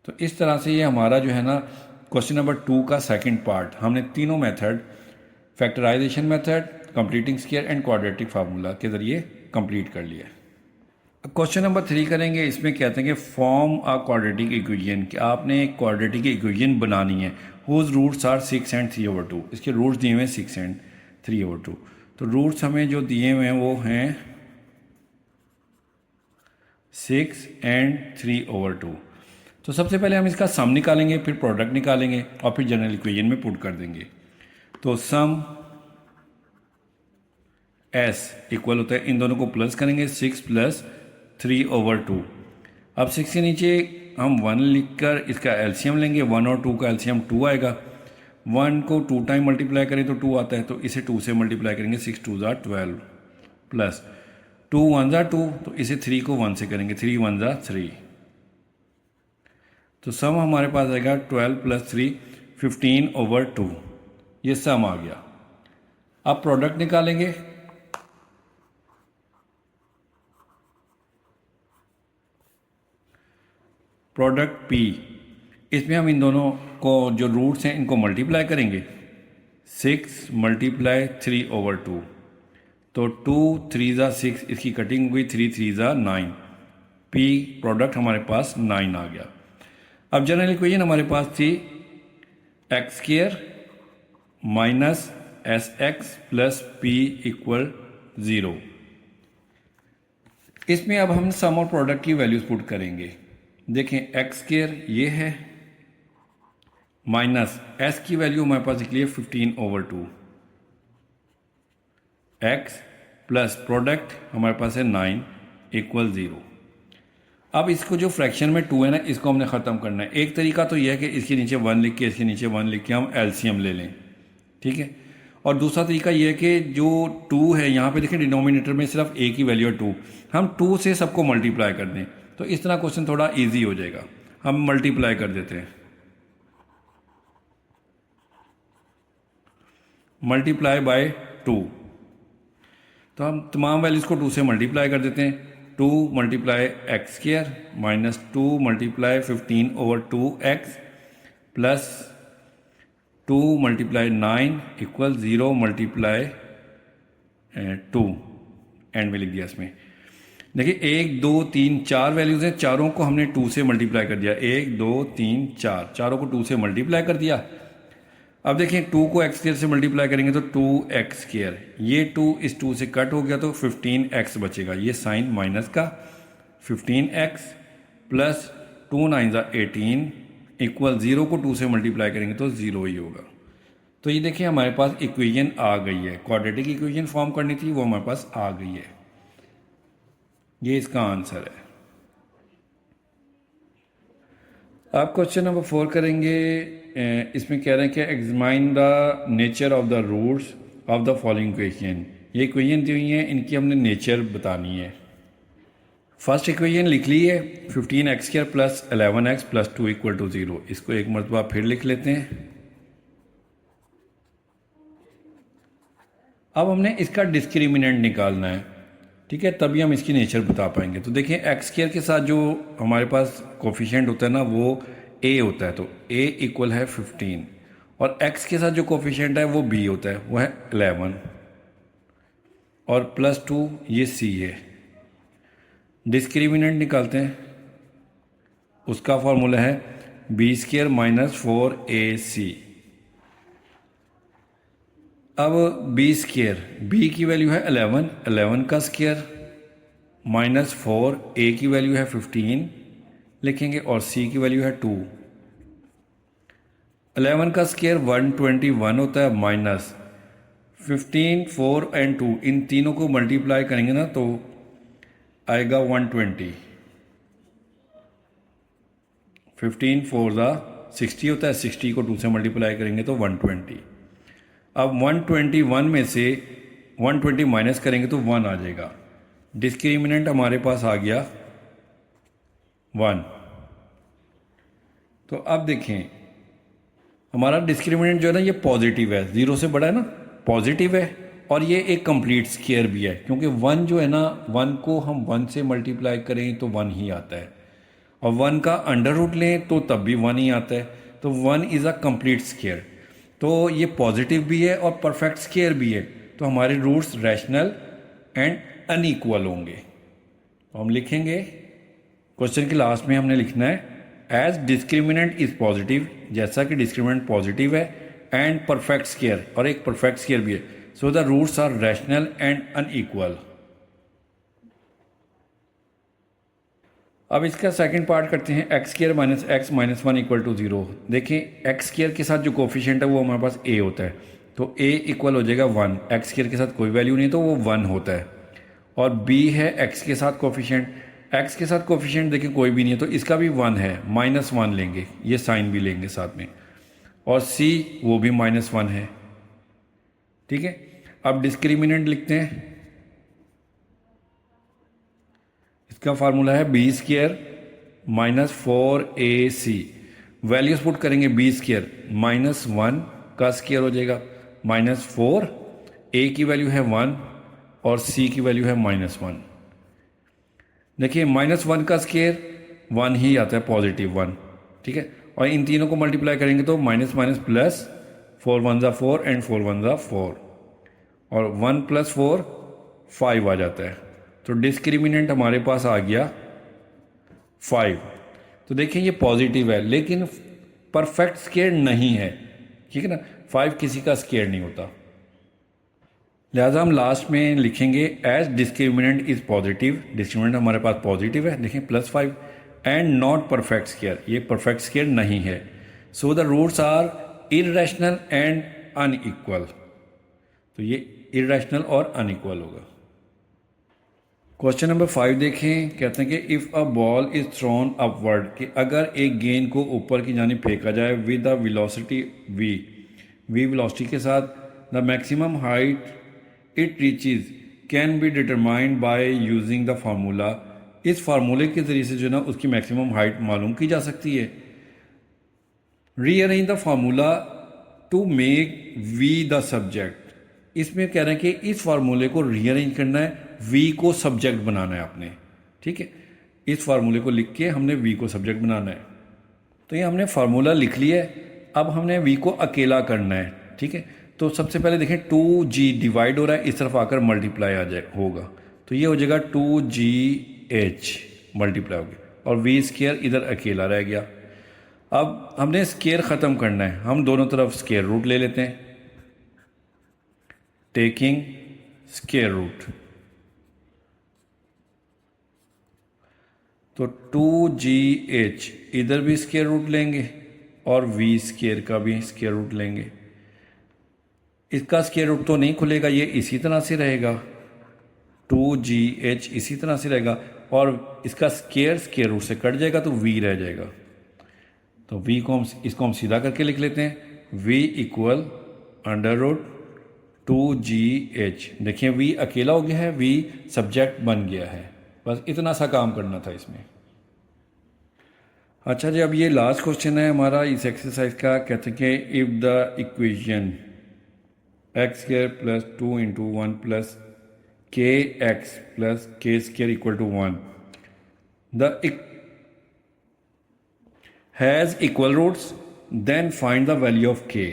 तो इस तरह से ये हमारा जो है ना क्वेश्चन नंबर 2 का सेकंड पार्ट हमने तीनों method, factorisation method, completing square and quadratic formula के ज़रिए कंप्लीट कर लिया। क्वेश्चन नंबर 3 करेंगे। इसमें कहते हैं कि फॉर्म अ क्वाड्रेटिक इक्वेशन, कि आपने एक क्वाड्रेटिक इक्वेशन बनानी है हुज रूट्स आर 6 एंड 3/2। इसके रूट्स दिए हुए हैं 6 एंड 3/2। तो रूट्स हमें जो दिए हुए हैं वो हैं 6 एंड 3/2। तो सबसे पहले हम इसका सम निकालेंगे, फिर प्रोडक्ट निकालेंगे और फिर जनरल इक्वेशन में पुट कर देंगे। तो सम एस इक्वल होता है, इन दोनों को प्लस करेंगे, 6 + 3/2। अब 6 के नीचे हम 1 लिखकर इसका एलसीएम लेंगे। 1 और 2 का एलसीएम 2 आएगा। 1 को 2 टाइम मल्टीप्लाई करें तो 2 आता है, तो इसे 2 से मल्टीप्लाई करेंगे। 6 × 2 = 12 प्लस 2 × 1 = 2, तो इसे 3 को 1 से करेंगे। 3 × 1 = 3। तो सम हमारे पास आएगा 12 + 3 15/2। ये सम आ गया। अब प्रोडक्ट निकालेंगे। प्रोडक्ट P, इसमें हम इन दोनों को जो रूट्स हैं इनको मल्टीप्लाई करेंगे। 6 × 3/2, तो 2 3 = 6, इसकी कटिंग हुई, 3 3 = 9। P प्रोडक्ट हमारे पास 9 आ गया। अब जनरल इक्वेशन हमारे पास थी x² - sx + p = 0। इसमें अब हम सम और प्रोडक्ट की वैल्यूज पुट करेंगे। देखें x² ये है, माइनस s की वैल्यू हमारे पास निकली है 15/2, x प्लस प्रोडक्ट हमारे पास है 9 = 0। अब इसको जो फ्रैक्शन में 2 है ना, इसको हमने ख़त्म करना है। एक तरीका तो यह है कि इसके नीचे 1 लिख के, इसके नीचे 1 लिख के हम एलसीएम ले लें, ठीक है। और दूसरा तरीका यह है कि जो 2 है यहाँ पे देखें, डिनोमिनेटर में सिर्फ a की वैल्यू है 2, हम 2 से सबको मल्टीप्लाई कर दें, तो इस तरह क्वेश्चन थोड़ा इजी हो जाएगा। हम मल्टीप्लाई कर देते हैं, मल्टीप्लाई बाय 2। तो हम तमाम वैल्यूज़ को 2 से मल्टीप्लाई कर देते हैं। 2 × x² minus 2 × 15/2x plus 2 × 9 = 0 × 2, and में लिख दिया इसमें। देखिए 1 2 3 4 वैल्यूज़ हैं, चारों को हमने 2 से मल्टीप्लाई कर दिया। 1 2 3 4, चारों को 2 से मल्टीप्लाई कर दिया। अब देखें 2 को x² से मल्टीप्लाई करेंगे तो 2x², ये 2 इस 2 से कट हो गया तो 15x बचेगा। ये साइन माइनस का 15x प्लस 2 9 = 18 = 0 को 2 से मल्टीप्लाई करेंगे तो 0 ही होगा। तो ये देखिए हमारे पास इक्वेशन आ गई है। क्वाड्रेटिक इक्वेशन फॉर्म करनी थी, वो हमारे पास आ गई है। ये इसका आंसर है। अब क्वेश्चन नंबर 4 करेंगे। इसमें कह रहे हैं कि examine the nature of the roots of the following equation. ये इक्वेशन दी हुई हैं, इनकी हमने नेचर बतानी है। फर्स्ट इक्वेशन लिख ली है, 15x² + 11x + 2 = 0। इसको एक मरतबा फिर लिख लेते हैं। अब हमने इसका डिस्क्रिमिनेंट निकालना है, ठीक है, तभी हम इसकी नेचर बता पाएंगे। तो देखिए x² के साथ जो हमारे पास कोफिशिएंट होता है ना, वो a होता है, तो a = 15, और x के साथ जो कोफिशिएंट है वो b होता है, वो है 11, और +2 ये c है। डिस्क्रिमिनेंट निकालते हैं, उसका फॉर्मूला है b² - 4ac। अब b², b की वैल्यू है 11, 11 का स्क्वायर माइनस 4, a की वैल्यू है 15 लिखेंगे, और c की वैल्यू है 2। 11 का स्क्वायर 121 होता है, माइनस 15, 4 एंड 2, इन तीनों को मल्टीप्लाई करेंगे ना तो आएगा 120। 15 4 = 60 होता है, 60 को 2 से मल्टीप्लाई करेंगे तो 120। अब 121 में से 120 माइनस करेंगे तो 1 आ जाएगा। डिस्क्रिमिनेंट हमारे पास आ गया 1। तो अब देखें हमारा डिस्क्रिमिनेंट जो है ना, ये पॉजिटिव है, 0 से बड़ा है ना, पॉजिटिव है, और ये एक कंप्लीट स्क्वायर भी है, क्योंकि 1 जो है ना, 1 को हम 1 से मल्टीप्लाई करें तो 1 ही आता है, और 1 का अंडर रूट लें तो तब भी 1 ही आता है। तो 1 इज़ अ कंप्लीट स्क्वायर। तो ये पॉजिटिव भी है और परफेक्ट स्क्वायर भी है, तो हमारे रूट्स रैशनल एंड अनइक्वल होंगे। तो हम लिखेंगे क्वेश्चन के लास्ट में हमने लिखना है एज डिस्क्रिमिनेंट इज पॉजिटिव, जैसा कि डिस्क्रिमिनेंट पॉजिटिव है, एंड परफेक्ट स्क्वायर, और एक परफेक्ट स्क्वायर भी है, so the roots are rational and unequal. अब इसका सेकंड पार्ट करते हैं, x square minus x minus 1 equal to 0। देखिए एक्स स्क्वायर के साथ जो कोफिशिएंट है वो हमारे पास ए होता है, तो ए इक्वल हो जाएगा 1। एक्स स्क्वायर के साथ कोई वैल्यू नहीं तो वो 1 होता है। और बी है एक्स के साथ कोफिशिएंट, एक्स के साथ कोफिशिएंट देखिए कोई भी नहीं है तो इसका भी 1 है, -1 लेंगे, ये साइन भी लेंगे साथ में। और सी वो भी -1 है, ठीक है। अब डिस्क्रिमिनेंट लिखते हैं, इसका फार्मूला है b square minus 4ac। Values put करेंगे, बी स्क्वायर -1 का स्क्वायर हो जाएगा -4, ए की वैल्यू है 1 और सी की वैल्यू है -1। देखिए -1 का स्क्वायर 1 ही आता है, पॉजिटिव 1, ठीक है। और इन तीनों को मल्टीप्लाई करेंगे तो माइनस माइनस प्लस, 4 1 ज़ा 4 एंड 4 1 ज़ा 4, और 1 + 4 5 आ जाता है। तो डिस्क्रिमिनेंट हमारे पास आ गया 5। तो देखिए ये पॉजिटिव है लेकिन परफेक्ट स्क्वायर नहीं है, ठीक है ना, 5 किसी का स्क्वायर नहीं होता। लिहाजा हम लास्ट में लिखेंगे as discriminant is positive, discriminant हमारे पास पॉजिटिव है, देखें +5, एंड नॉट परफेक्ट स्क्वायर, ये परफेक्ट स्क्वायर नहीं है, so the roots are irrational and unequal. तो ये इररेशनल और अनइक्वल होगा। क्वेश्चन नंबर 5 देखें, कहते हैं कि if a ball is throne upward, कि अगर एक गेंद को ऊपर की जानिब फेंका जाए with the velocity v velocity के साथ, the maximum height it reaches can be determined by using the formula. इस फार्मूले के ज़रिए से जो है ना उसकी मैक्सिमम हाइट मालूम की जा सकती है। Rearrange the formula to make v the subject. इसमें कह रहे हैं कि इस फार्मूले को रीअरेंज करना है, v को सब्जेक्ट बनाना है आपने, ठीक है। इस फार्मूले को लिख के हमने v को सब्जेक्ट बनाना है। तो ये हमने फार्मूला लिख लिया है, अब हमने v को अकेला करना है, ठीक है। तो सबसे पहले देखें 2g डिवाइड हो रहा है, इस तरफ आकर मल्टीप्लाई आ जाए होगा, तो ये हो जाएगा 2gh मल्टीप्लाई हो गया, और v स्क्वायर इधर अकेला रह गया। अब हमने स्क्वायर ख़त्म करना है, हम दोनों तरफ स्क्वायर रूट ले लेते हैं, टेकिंग स्क्वायर रूट। तो 2gh इधर भी स्क्वायर रूट लेंगे और v स्क्वायर का भी स्क्वायर रूट लेंगे। इसका स्क्वायर रूट तो नहीं खुलेगा, ये इसी तरह से रहेगा, 2gh इसी तरह से रहेगा, और इसका स्क्वायर रूट से कट जाएगा तो v रह जाएगा। तो v को इसको हम सीधा करके लिख लेते हैं, v इक्वल √ 2gh। देखिए v अकेला हो गया है, v सब्जेक्ट बन गया है, बस इतना सा काम करना था इसमें। अच्छा जी, अब ये लास्ट क्वेश्चन है हमारा इस एक्सरसाइज का। कहते हैं कि if the equation x² + 2 × 1 + kx + k² = 1 the has equal roots, then find the value of k।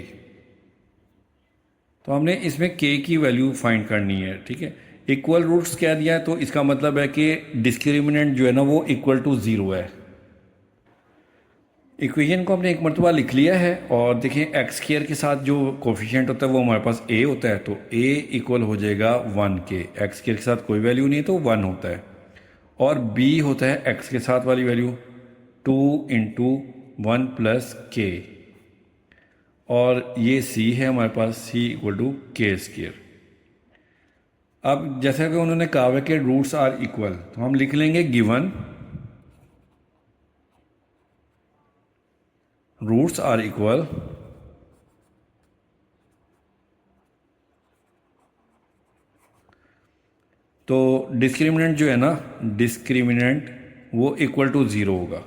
तो हमने इसमें k की वैल्यू फाइंड करनी है, ठीक है। इक्वल रूट्स कह दिया है तो इसका मतलब है कि डिस्क्रिमिनेंट जो है ना वो = 0 है। इक्वेशन को हमने एक मरतबा लिख लिया है, और देखिए x² के साथ जो कोफिशिएंट होता है वो हमारे पास a होता है, तो a इक्वल हो जाएगा 1 के, x² के साथ कोई वैल्यू नहीं है तो 1 होता है, और b होता है x के साथ वाली वैल्यू 2 × 1 + k, और ये c है हमारे पास, c = k²। अब जैसा कि उन्होंने कहा है कि रूट्स आर इक्वल, तो हम लिख लेंगे गिवन रूट्स आर इक्वल, तो डिस्क्रिमिनेंट जो है ना, डिस्क्रिमिनेंट वो = 0 होगा।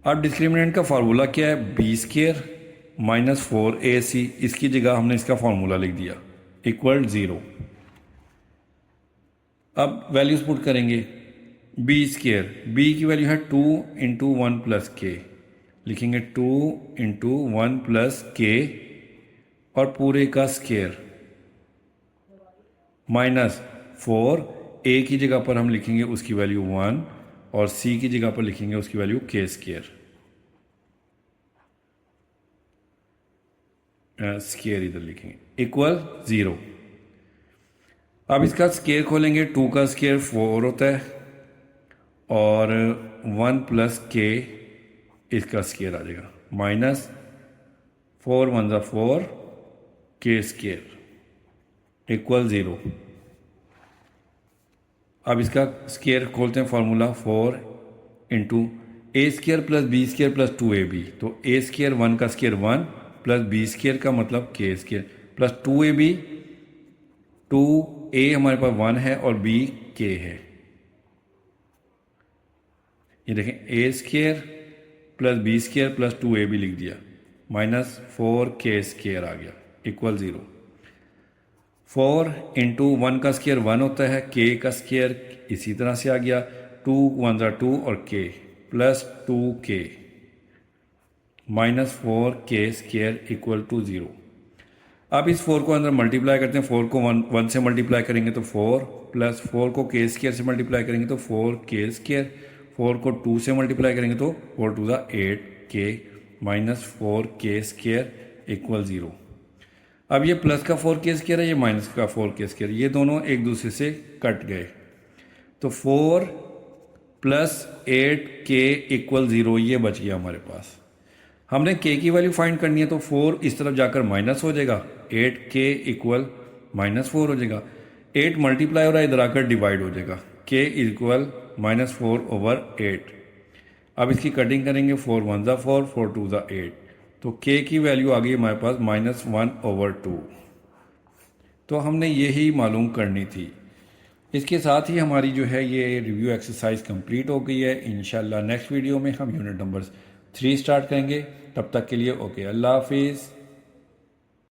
अब डिस्क्रिमिनेंट का फार्मूला क्या है, b² - 4ac, इसकी जगह हमने इसका फार्मूला लिख दिया = 0। अब वैल्यूज पुट करेंगे, बी स्केयर, बी की वैल्यू है 2 इंटू 1 प्लस के, लिखेंगे 2 इंटू 1 प्लस के और पूरे का स्केयर माइनस 4, ए की जगह पर हम लिखेंगे उसकी वैल्यू 1 और सी की जगह पर लिखेंगे उसकी वैल्यू के स्केयर, स्केयर इधर लिखेंगे इक्वल 0। अब इसका स्केयर खोलेंगे, 2 का स्केयर 4 होता है और 1 प्लस के इसका स्केयर आ जाएगा माइनस 4 1 ज़ा 4 के स्केयर इक्वल 0। अब इसका स्केयर खोलते हैं, formula 4 into a square plus b square plus 2ab, तो ए स्केयर 1 का स्केयर 1 प्लस बी स्केयर का मतलब के स्केयर प्लस 2ab, 2a हमारे पास 1 है और b k है। ये देखें a square plus b square plus 2ab लिख दिया माइनस 4k स्केयर आ गया इक्वल 0। 4 इंटू 1 का स्केयर 1 होता है, k का स्केयर इसी तरह से आ गया 2 1 ज़ा 2 और k plus 2k minus 4k square equal to 0। अब इस 4 को अंदर मल्टीप्लाई करते हैं, 4 को 1 से मल्टीप्लाई करेंगे तो 4 प्लस 4 को k स्केयर से मल्टीप्लाई करेंगे तो 4k स्केयर, 4 को 2 से मल्टीप्लाई करेंगे तो 4 2 ज़ा 8k minus 4k square equal 0। अब ये प्लस का 4k स्केयर है, ये माइनस का 4k स्केयर, ये दोनों एक दूसरे से कट गए तो 4 प्लस 8k इक्वल 0 ये बच गया हमारे पास। हमने k की वैल्यू फाइंड करनी है तो 4 इस तरफ जाकर माइनस हो जाएगा, 8k इक्वल माइनस 4 हो जाएगा, 8 मल्टीप्लाई हो रहा है इधर आकर डिवाइड हो जाएगा, k इक्वल माइनस 4 ओवर 8। अब इसकी कटिंग करेंगे, 4 1 ज़ा 4 4 2 ज़ा 8, तो k की वैल्यू आ गई हमारे पास माइनस 1 ओवर 2। तो हमने यही मालूम करनी थी। इसके साथ ही हमारी जो है ये रिव्यू एक्सरसाइज कंप्लीट हो गई है। इंशाल्लाह नेक्स्ट वीडियो में हम यूनिट नंबर 3 स्टार्ट करेंगे। तब तक के लिए ओके, अल्लाह हाफिज़।